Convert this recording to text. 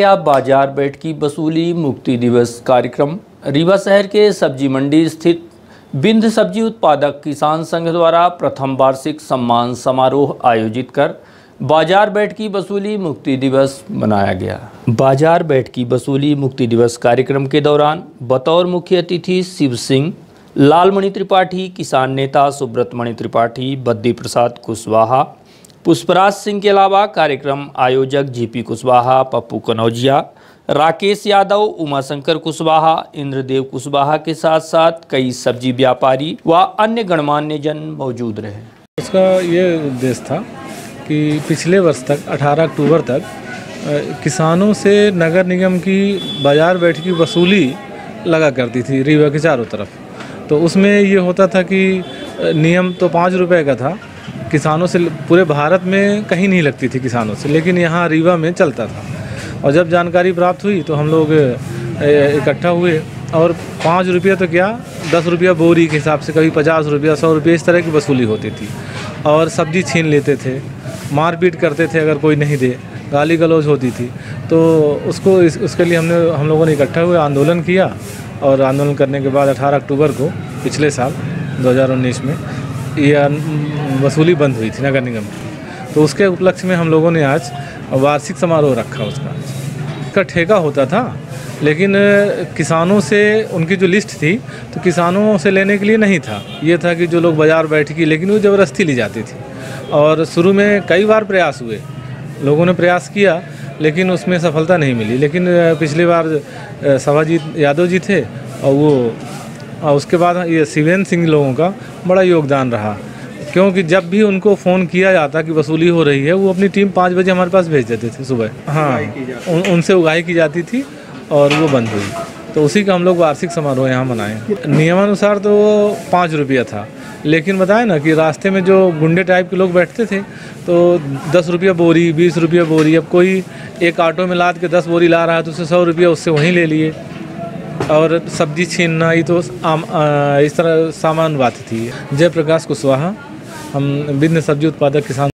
आप बाजार बैठ की वसूली मुक्ति दिवस कार्यक्रम रीवा शहर के सब्जी मंडी स्थित बिंद सब्जी उत्पादक किसान संघ द्वारा प्रथम वार्षिक सम्मान समारोह आयोजित कर बाजार बैठ की वसूली मुक्ति दिवस मनाया गया। बाजार बैठ की वसूली मुक्ति दिवस कार्यक्रम के दौरान बतौर मुख्य अतिथि शिव सिंह, लालमणि त्रिपाठी, किसान नेता सुब्रतमणि त्रिपाठी, बद्दी प्रसाद कुशवाहा, पुष्पराज सिंह के अलावा कार्यक्रम आयोजक जीपी कुशवाहा, पप्पू कनौजिया, राकेश यादव, उमाशंकर कुशवाहा, इंद्रदेव कुशवाहा के साथ साथ कई सब्जी व्यापारी व अन्य गणमान्य जन मौजूद रहे। उसका ये उद्देश्य था कि पिछले वर्ष तक 18 अक्टूबर तक किसानों से नगर निगम की बाजार बैठ की वसूली लगा करती थी रीवा के चारों तरफ। तो उसमें ये होता था कि नियम तो 5 रुपये का था, किसानों से पूरे भारत में कहीं नहीं लगती थी किसानों से, लेकिन यहाँ रीवा में चलता था। और जब जानकारी प्राप्त हुई तो हम लोग इकट्ठा हुए और 5 रुपये तो क्या 10 रुपया बोरी के हिसाब से, कभी 50 रुपया, 100 रुपये, इस तरह की वसूली होती थी। और सब्जी छीन लेते थे, मारपीट करते थे अगर कोई नहीं दे, गाली गलौज होती थी। तो उसके लिए हम लोगों ने इकट्ठा हुए, आंदोलन किया। और आंदोलन करने के बाद 18 अक्टूबर को पिछले साल 2019 में ये वसूली बंद हुई थी नगर निगम की। तो उसके उपलक्ष्य में हम लोगों ने आज वार्षिक समारोह रखा। उसका ठेका होता था, लेकिन किसानों से उनकी जो लिस्ट थी तो किसानों से लेने के लिए नहीं था, ये था कि जो लोग बाजार बैठ की, लेकिन वो ज़बरदस्ती ली जाती थी। और शुरू में कई बार प्रयास हुए, लोगों ने प्रयास किया, लेकिन उसमें सफलता नहीं मिली। लेकिन पिछली बार सभाजीत यादव जी थे और उसके बाद ये शिवेंद्र सिंह लोगों का बड़ा योगदान रहा, क्योंकि जब भी उनको फ़ोन किया जाता कि वसूली हो रही है, वो अपनी टीम 5 बजे हमारे पास भेज देते थे सुबह। हाँ, उनसे उगाही की जाती थी और वो बंद हुई। तो उसी का हम लोग वार्षिक समारोह यहाँ मनाए। नियमानुसार तो 5 रुपया था, लेकिन बताए ना कि रास्ते में जो गुंडे टाइप के लोग बैठते थे तो 10 रुपया बोरी, 20 रुपया बोरी। अब कोई एक ऑटो में लाद के 10 बोरी ला रहा है तो उससे 100 रुपया उससे वहीं ले लिए। और सब्जी छीनना ये तो इस तरह सामान्य बात थी। जयप्रकाश कुशवाहा, हम बिंद सब्जी उत्पादक किसान